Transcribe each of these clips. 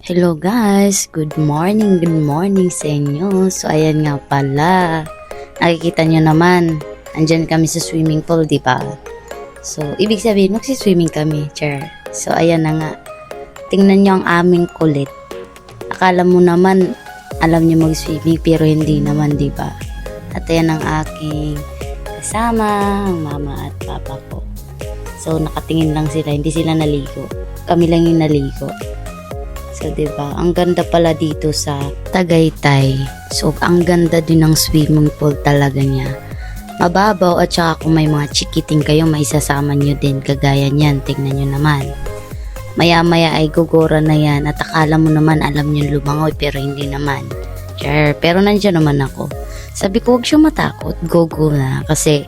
Hello guys, good morning sa inyo. So ayan nga pala, nakikita nyo naman, andyan kami sa swimming pool, di ba? So ibig sabihin, magsi-swimming kami, chair. So ayan na nga, tingnan nyo ang aming kulit. Akala mo naman, alam nyo mag-swimming, pero hindi naman, di ba? At ayan ang aking kasama, ang mama at papa ko. So nakatingin lang sila, hindi sila naligo. Kami lang yung naligo. So, diba? Ang ganda pala dito sa Tagaytay. So, ang ganda din ng swimming pool talaga niya. Mababaw at saka kung may mga chikiting kayo, maisasama nyo din. Kagaya niyan, tingnan nyo naman. Maya-maya ay gugora na yan at akala mo naman alam nyo lumangoy pero hindi naman. Sure, pero nandiyan naman ako. Sabi ko, huwag siya matakot. Go na. Kasi,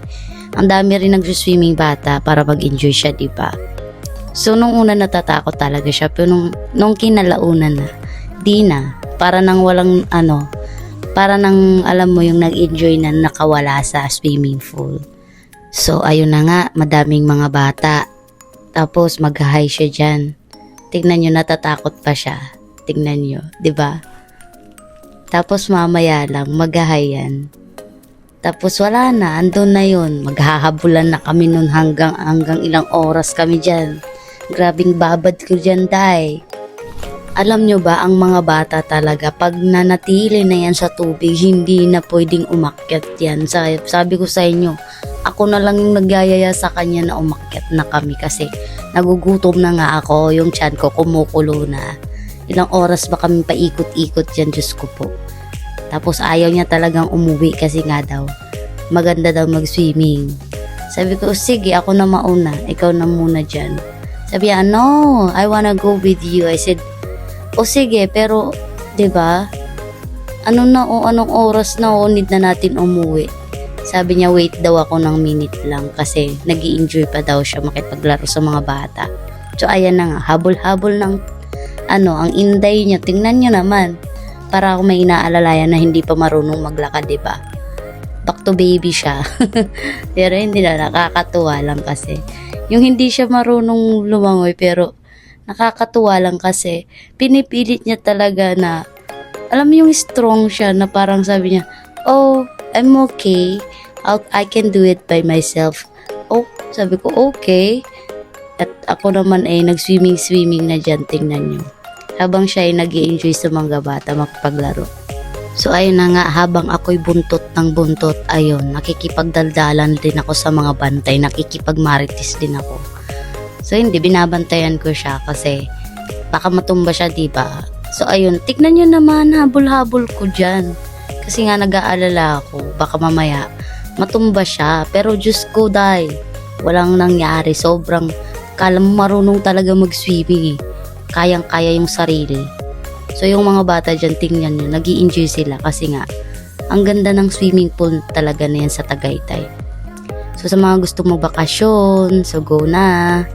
ang dami rin nag-swimming bata para mag-enjoy siya, diba? So, nung una natatakot talaga siya, pero nung kinalaunan na, di na, para nang walang, para nang, alam mo, yung nag-enjoy na nakawala sa swimming pool. So, ayun na nga, madaming mga bata. Tapos, mag-hi siya dyan. Tignan nyo, natatakot pa siya. Tignan nyo, di ba? Tapos, mamaya lang, mag-hi yan. Tapos, wala na, andun na yun. Maghahabulan na kami nun hanggang ilang oras kami dyan. Grabing babad ko dyan, day. Alam nyo ba, ang mga bata talaga, pag nanatili na yan sa tubig, hindi na pwedeng umakyat yan. Sabi ko sa inyo, ako na lang yung nagyayaya sa kanya na umakyat na kami kasi nagugutom na nga ako, yung tiyan ko kumukulo na. Ilang oras ba kami paikot-ikot dyan, Diyos ko po. Tapos ayaw niya talagang umuwi kasi nga daw, maganda daw mag-swimming. Sabi ko, sige, ako na mauna, ikaw na muna dyan. Sabi niya, no, I wanna go with you. I said, sige, pero, diba, anong oras na need na natin umuwi? Sabi niya, wait daw ako ng minute lang kasi nag-i-enjoy pa daw siya makipaglaro sa mga bata. So, ayan na nga, habol-habol ng, ang inday niya. Tingnan niyo naman, para ako may inaalalayan na hindi pa marunong maglakad, diba? Back to baby siya. Pero hindi na, nakakatuwa lang kasi. Yung hindi siya marunong lumangoy pero nakakatuwa lang kasi pinipilit niya talaga na alam mo yung strong siya na parang sabi niya, oh, I'm okay. I can do it by myself. Oh, sabi ko, okay. At ako naman ay nag-swimming na dyan, tingnan niyo. Habang siya ay nag-i-enjoy sa mga bata makipaglaro. So ayun na nga, habang ako'y buntot ng buntot, ayun, nakikipagdaldalan din ako sa mga bantay, nakikipagmarites din ako. So hindi, binabantayan ko siya kasi baka matumba siya, diba? So ayun, tignan nyo naman, habol-habol ko dyan. Kasi nga nag-aalala ako, baka mamaya matumba siya. Pero Diyos ko, day, walang nangyari. Sobrang, kala mo marunong talaga mag-swimming eh. Kayang-kaya yung sarili. So, yung mga bata dyan, tingnan nyo, nag-i-enjoy sila kasi nga, ang ganda ng swimming pool talaga na yan sa Tagaytay. So, sa mga gusto mo bakasyon, so go na.